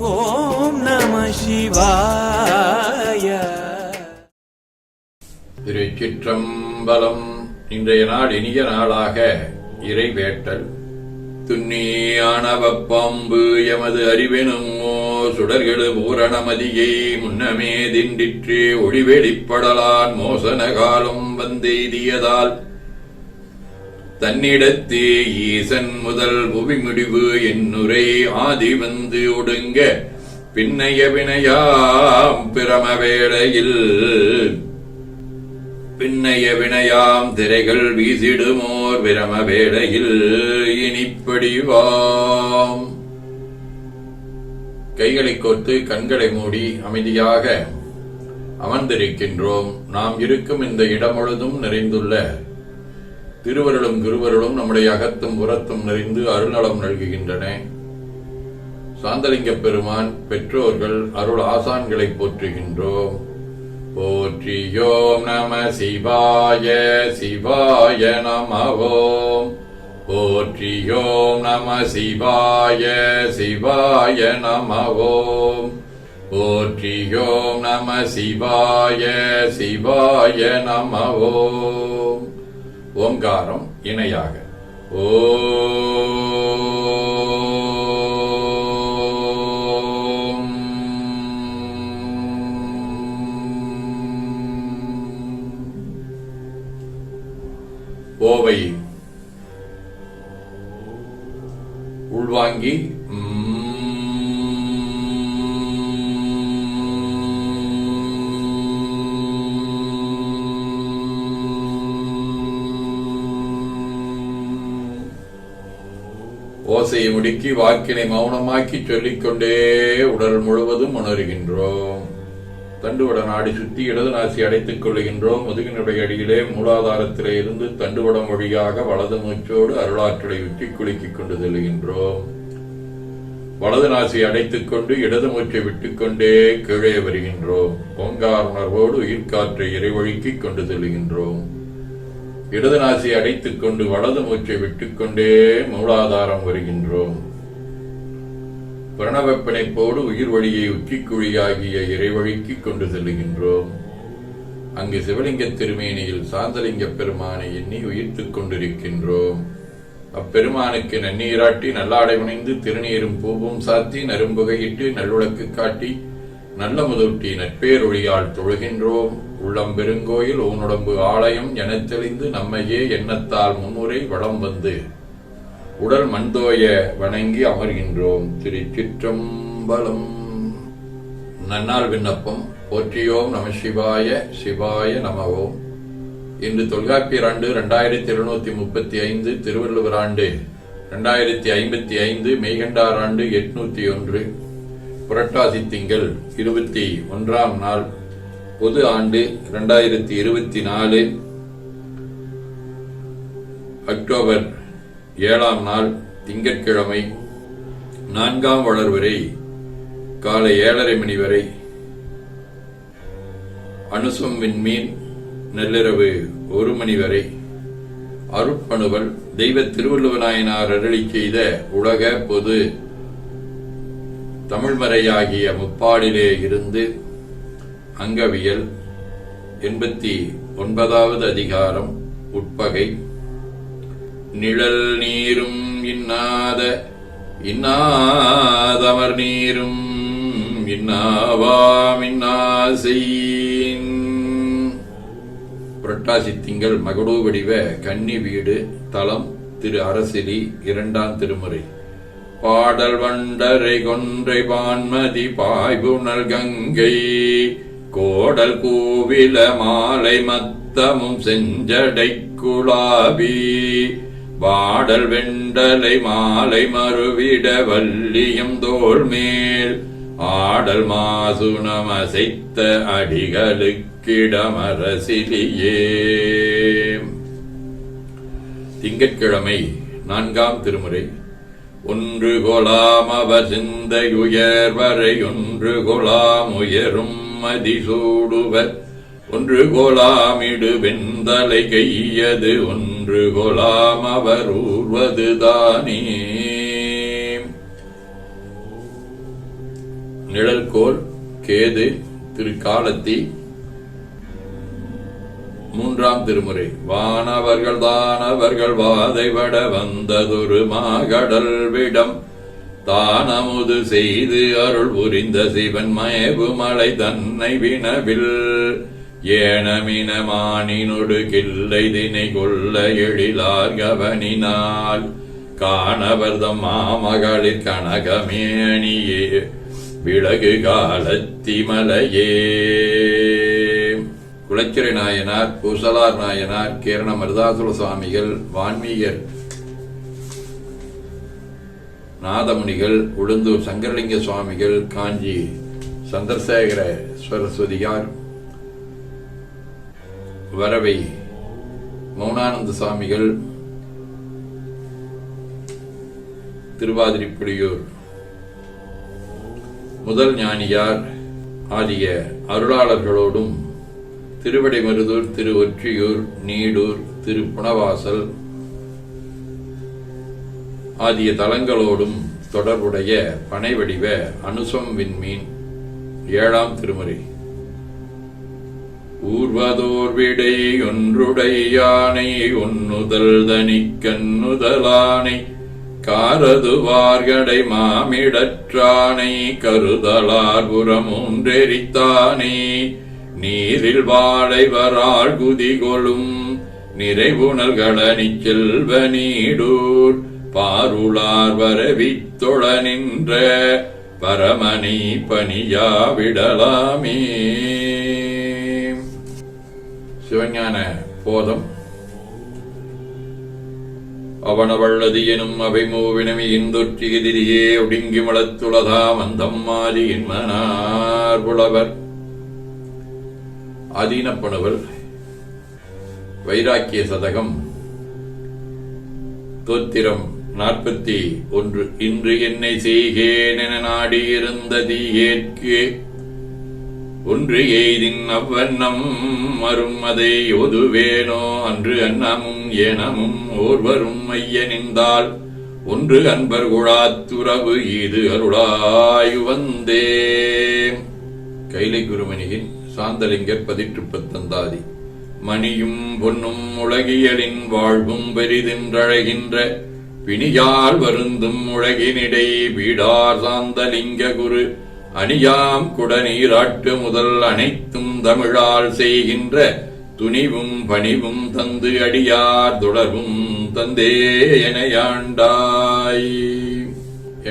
ஓம் நம சிவாய. திருச்சிற்றம்பலம். இன்றைய நாள் இனிய நாளாக இறைவேட்டல். துண்ணியானவப்பாம்பு எமது அறிவெனும் சுடர்களு பூரணமதியை முன்னமே திண்டிற்று ஒளிவெளிப்படலான் மோசன காலம் வந்தெய்தியதால் தன்னிடத்தே ஈசன் முதல் புவி முடிவு என்னுரை ஆதி வந்து ஒடுங்க பின்னைய வினையாம் பிரமவேளையில் பின்னைய வினையாம் திரைகள் வீசிடுமோர் பிரம வேளையில் இனிப்படிவாம். கைகளை கோர்த்து கண்களை மூடி அமைதியாக அமர்ந்திருக்கின்றோம். நாம் இருக்கும் இந்த இடம் முழுதும் நிறைந்துள்ள திருவருளும் குருவருளும் நம்முடைய அகத்தும் புறத்தும் நிறைந்து அருள்நலம் நல்குகின்றன. சாந்தலிங்க பெருமான் பெற்றோர்கள் அருள் ஆசான்களை போற்றுகின்றோம். போற்றியோம் நம சிவாய சிவாய நமவோம். போற்றியோம் நம சிவாய சிவாய நமவோம். போற்றியோம் நம சிவாய சிவாய நமவோம். ஓங்காரம் இணையாக ஓவை உள்வாங்கி ஓசையை முடுக்கி வாக்கினை மௌனமாக்கி சொல்லிக்கொண்டே உடல் முழுவதும் உணர்கின்றோம். தண்டுவட நாடி சுற்றி இடது நாசி அடைத்துக் கொள்ளுகின்றோம். முதுகினுடைய அடியிலே மூலாதாரத்திலே இருந்து தண்டுவடம் வழியாக வலது மூச்சோடு அருளாற்றலை உச்சி குலுக்கிக் கொண்டு செல்கின்றோம். வலது நாசி அடைத்துக் கொண்டு இடது மூச்சை விட்டுக்கொண்டே கீழே வருகின்றோம். ஓங்கார உணர்வோடு உயிர்காற்றை இறைவழுக்கிக் கொண்டு செல்கின்றோம். இடது நாசி அடைத்துக் கொண்டு வலது மூச்சை விட்டுக்கொண்டே மூலாதாரம் வருகின்றோம். பிரணவ பிணைப்போடு உயிர் வழியை உச்சிக்குழியாகிய இறைவழிக்கிக் கொண்டு செல்லுகின்றோம். அங்கு சிவலிங்க திருமேனியில் சாந்தலிங்க பெருமானை எண்ணி உயிர்த்துக் கொண்டிருக்கின்றோம். அப்பெருமானுக்கு நன்னீராட்டி நல்லாடை உணைந்து திருநீரும் பூவும் சாத்தி நரும்புகையிட்டு நல்லுழக்கு காட்டி நல்ல முதூட்டி நட்பேரொழியால் தொழுகின்றோம். உள்ளம் பெருங்கோயில் ஊனுடம்பு ஆலயம் எனத் தெளிந்து நம்மையே எண்ணத்தால் முன்முறை வளம் வந்து உடல் மண்தோய வணங்கி அமர்கின்றோம். திருச்சிற்றம்பலம். நன்னாள் விண்ணப்பம். போற்றியோம் நம சிவாய சிவாய நமவோம். இன்று தொல்காப்பியர் ஆண்டு 2735, திருவள்ளுவர் ஆண்டு 2055, மெய்கண்டார் ஆண்டு 801, புரட்டாசி திங்கள் 21ஆம் நாள், பொது ஆண்டு 2024, அக்டோபர் 7ஆம் நாள், திங்கட்கிழமை, 4ஆம் வளர்வரை காலை 7:30 மணி வரை, அனுசம் விண்மீன் நள்ளிரவு 1 மணி வரை, அருட்பணுவல் தெய்வ திருவள்ளுவநாயனார் அருளி செய்த உலக பொது தமிழ்மறையாகிய முப்பாடிலே இருந்து அங்கவியல் 89வது அதிகாரம் உட்பகை. நிழல் நீரும் இன்னாதமர் நீரும் இன்னாவாம் இன்னாசெயின். புரட்டாசி திங்கள் மகுடூ வடிவ கன்னி வீடு தலம் திரு அரசிலி 2ஆம் திருமுறை. பாடல் வண்டரை கொன்றை பான்மதி பாய்புணல் கங்கை கோடல் கூவில மாலை மத்தமும் செஞ்சடை குலாபி வாடல் வெண்டலை மாலை மறுவிட வல்லியம் தோள்மேல் ஆடல் மாசுணமசைத்த அடிகளுக்கிடமரசிலியே. திங்கட்கிழமை 4ஆம் திருமுறை. ஒன்று கொலாம் அவர் சிந்தையுயர்வரை ஒன்று கொலாம் உயரும் மதிசூடுவர் ஒன்று கோலாமிடு வெந்தலை கையது ஒன்று கோலாம் அவர் ஊர்வது தானே. நிழல்கோல் கேது திருக்காலத்தி. 3ஆம் திருமுறை. வானவர்கள் தானவர்கள் வாதைவட வந்ததொரு மாகடல் விடம் தானமுது செய்து அருள் புரிந்த சிவன் மயவு மலை தன்னை வினவில் ஏனமினமானினொடு கில்லை தினை கொள்ள எழிலார் கவனினால் காணவர்தம் மாமகளிர் கனகமேணியே விலகு காலத்தி மலையே. குலச்சிறை நாயனார், பூசலார் நாயனார், கேரண மருதாசுர சுவாமிகள், வான்மீகர் நாதமுனிகள், உளுந்தூர் சங்கரலிங்க சுவாமிகள், காஞ்சி சந்திரசேகர சரஸ்வதியார், வரவை மௌனானந்த சுவாமிகள், திருவாதிரிப்புலியூர் முதல் ஞானியார் ஆகிய அருளாளர்களோடும் திருவடைமருதூர், திரு ஒற்றியூர், நீடூர், திரு புனவாசல் ஆகிய தலங்களோடும் தொடர்புடைய பனைவடிவ அனுசம் விண்மீன் 7ஆம் திருமுறை. ஊர்வதோர் விடை ஒன்றுடை யானை ஒன்னுதல் தனிக்கண்ணுதலானை காரதுவார்கடை மாமிடற்றானை கருதலார் புறமூன்றெரித்தானே நீரில் வாழை வராள் குதிகொளும் நிறைவுணல்களனி செல்வ நீடூர் பாருளார் வரவித் தொழ நின்ற பரமனை பணியா விடலாமே. சிவஞான போதம். அவனவள்ளது எனும் அவை மூவினமி இந்தொற்றி எதிரியே ஒடுங்கி மலத்துளதாம் அந்தம் மாறி என்மனார் புலவர். ஆதீனப்பணுவல். வைராக்கிய சதகம். தோத்திரம் 41. இன்று என்னை செய்கேன் என நாடியிருந்த தீயேற்கு ஒன்று எய்தின் அவ்வண்ணம் மறும் அதை ஒதுவேனோ அன்று அன்னமும் ஏனமும் ஓர்வரும் ஐயனிந்தால் ஒன்று அன்பர் குழாத்துறவு ஈது அருளாயு வந்தே. கைலை குருமணியின் சாந்தலிங்கர் 18 மணியும் பொன்னும் உலகியலின் வாழ்வும் பெரிதென்றழைகின்ற பிணியால் வருந்தும் உலகினிடை வீடார் சாந்தலிங்க குரு அணியாம் குடநீராட்டு முதல் அனைத்தும் தமிழால் செய்கின்ற துணிவும் பணிவும் தந்து அடியார் தொடர்பும் தந்தே எனையாண்டாய்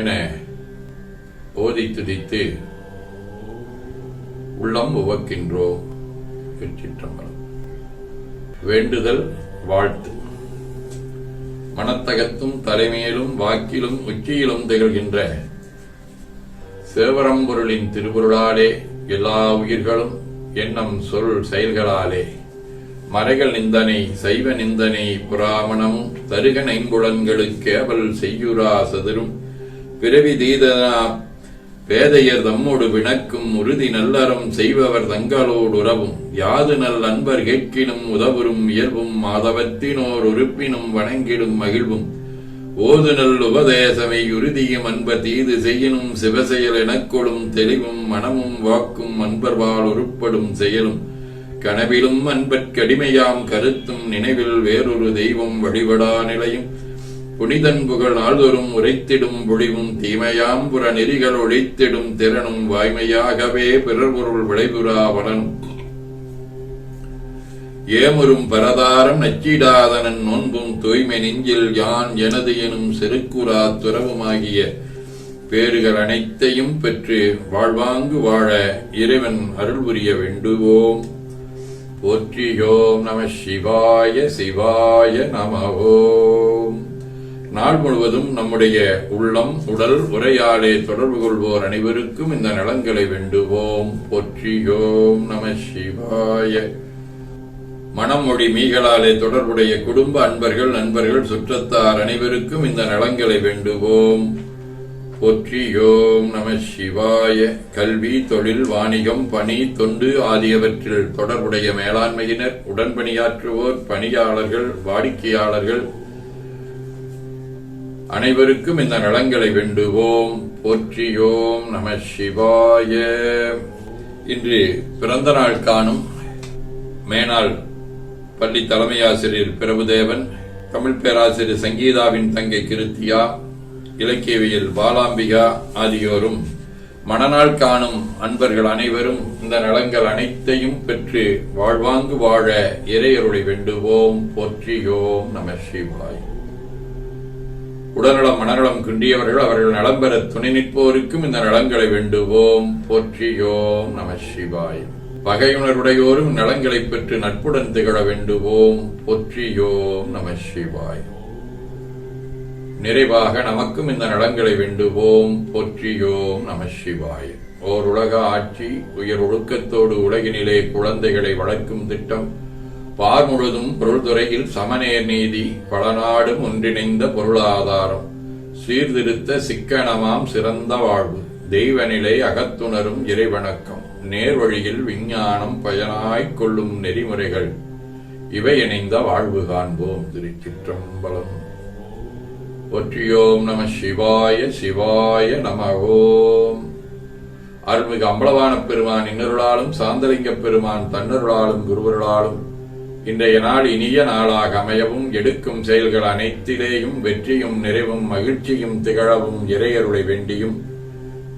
என ஓதி துதித்து உள்ளம் உவக்கின்றோம். திருச்சிற்றம்பலம். வேண்டுதல் வாழ்த்து. மனத்தகத்தும் தலைமையிலும் வாக்கிலும் உச்சியிலும் திகழ்கின்ற சேவரம்பொருளின் திருவுருளாலே எல்லா உயிர்களும் எண்ணம் சொல் செயல்களாலே மறைகள் நிந்தனை சைவ நிந்தனை புராமணமும் தருக நைம்புலன்களுக்கு கேவல் செய்யுரா சதுரும் பிறவி தீதனா பேதையர் தம்மோடு வினக்கும் உறுதி நல்லறம் செய்பவர் தங்களோடு உறவும் யாது நல் அன்பர் கேட்கினும் உதவுறும் இயல்பும் மாதவத்தினோர் உறுப்பினும் வணங்கிடும் மகிழ்வும் ஓது நல் உபதேசமை உறுதியும் அன்பர் தீது செய்யினும் சிவசெயல் எனக்கொடும் தெளிவும் மனமும் வாக்கும் அன்பர்வால் உருப்படும் செயலும் கனவிலும் அன்பற்கடிமையாம் கருத்தும் நினைவில் வேறொரு தெய்வம் வழிபடா நிலையும் புனிதன் புகழ் நாள்தோறும் உரைத்திடும் பொழிவும் தீமையாம் புற நெறிகள் ஒழித்திடும் திறனும் வாய்மையாகவே பிறர் பொருள் விளைபுறா வளனும் ஏமுறும் பரதாரம் நச்சிடாதனன் நோன்பும் தூய்மை நெஞ்சில் யான் எனது எனும் செருக்குரா துறவுமாகிய பேறுகள் அனைத்தையும் பெற்று வாழ்வாங்கு வாழ இறைவன் அருள் புரிய வேண்டுவோம். போற்றியோம் நம சிவாய சிவாய நம ஓம். நாள் முழுவதும் நம்முடைய உள்ளம் உடல் உரையாலே தொடர்பு கொள்வோர் அனைவருக்கும் இந்த நலன்களை வேண்டுவோம். போற்றியோம் நம சிவாய. மனம் மொழி மீகளாலே தொடர்புடைய குடும்ப அன்பர்கள் நண்பர்கள் சுற்றத்தார் அனைவருக்கும் இந்த நலன்களை வேண்டுவோம். போற்றியோம் நம சிவாய. கல்வி தொழில் வாணிகம் பணி தொண்டு ஆகியவற்றில் தொடர்புடைய மேலாண்மையினர் உடன்பணியாற்றுவோர் பணியாளர்கள் வாடிக்கையாளர்கள் அனைவருக்கும் இந்த நலன்களை வேண்டுவோம். போற்றியோம் நம சிவாய. இன்று பிறந்த நாள் காணும் மேனாள் பள்ளி தலைமை ஆசிரியர் பிரபுதேவன், தமிழ் பேராசிரியர் சங்கீதாவின் தங்கை கிருத்தியா, இலக்கியவியல் பாலாம்பிகா ஆகியோரும் மணநாள் காணும் அன்பர்கள் அனைவரும் இந்த நலங்கள் அனைத்தையும் பெற்று வாழ்வாங்கு வாழ இறையருளை வேண்டுவோம். போற்றியோம் நம சிவாய். உடல்நலம் மனநலம் குன்றியவர்கள் அவர்கள் நலம் பெற துணை நிற்போருக்கும் இந்த நலங்களை வேண்டுவோம். போற்றியோம் நம சிவாய். பகையுணர்வுடையோரும் நலங்களை பெற்று நட்புடன் திகழ வேண்டுவோம். போற்றியோம் நம சிவாய். நிறைவாக நமக்கும் இந்த நலங்களை வேண்டுவோம். போற்றியோம் நம சிவாய். ஓர் உலக ஆட்சி உயர் ஒழுக்கத்தோடு உலகினிலே குழந்தைகளை வளர்க்கும் திட்டம், பார் முழுதும் பொருள்துறையில் சமநேர் நீதி, பல நாடும் ஒன்றிணைந்த பொருளாதாரம், சீர்திருத்த சிக்கனமாம் சிறந்த வாழ்வு, தெய்வநிலை அகத்துணரும் இறைவணக்கம், நேர்வழியில் விஞ்ஞானம் பயனாய்க் கொள்ளும் நெறிமுறைகள், இவை இணைந்த வாழ்வு காண்போம். திருச்சிற்றம்பலம். போற்றியோம் நம சிவாய. சிவாய நம ஓம். அருள்மிகு அம்பலவான பெருமான் இன்னருளாலும் சாந்தலிங்க பெருமான் தன்னருளாலும் குருவருளாலும் இன்றைய நாள் இனிய நாளாக அமையவும், எடுக்கும் செயல்கள் அனைத்திலேயும் வெற்றியும் நிறைவும் மகிழ்ச்சியும் திகழவும் இறையருளை வேண்டியும்,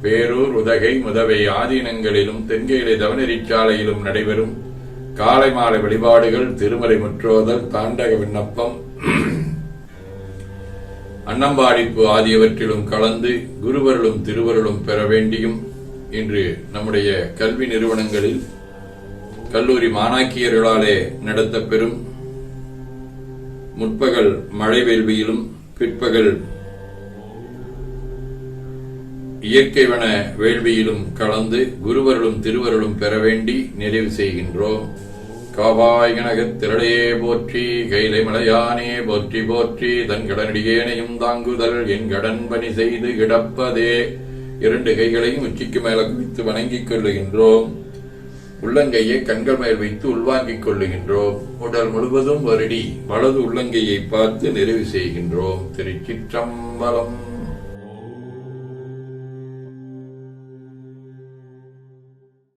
பேரூர் உதகை முதவை ஆதீனங்களிலும் தென்கேலை தவநெறிச்சாலையிலும் நடைபெறும் காலை மாலை வழிபாடுகள், திருமறை முற்றோதல், தாண்டக விண்ணப்பம், அன்னம்பாடிப்பு ஆகியவற்றிலும் கலந்து குருவருளும் திருவருளும் பெற வேண்டியும், இன்று நம்முடைய கல்வி நிறுவனங்களில் கல்லூரி மாணாக்கியர்களாலே நடத்தப்பெறும் முற்பகல் மழை வேள்வியிலும் பிற்பகல் இயற்கை வன வேள்வியிலும் கலந்து குருவருளும் திருவருளும் பெற வேண்டி நிறைவு செய்கின்றோம். காவாய் கனகத் திரளையே போற்றி, கைலை மலையானே போற்றி போற்றி, தன் கடனடியேனையும் தாங்குதல் என் கடன் பணி செய்து கிடப்பதே. இரண்டு கைகளையும் உச்சிக்கு மேல குவித்து வணங்கிக் கொள்ளுகின்றோம். உள்ளங்கையை கண்கள் மேல் வைத்து உள்வாங்கிக் கொள்ளுகின்றோம். உடல் முழுவதும் வருடி வலது உள்ளங்கையை பார்த்து நிறைவு செய்கின்றோம். திருச்சிற்றம்பலம்.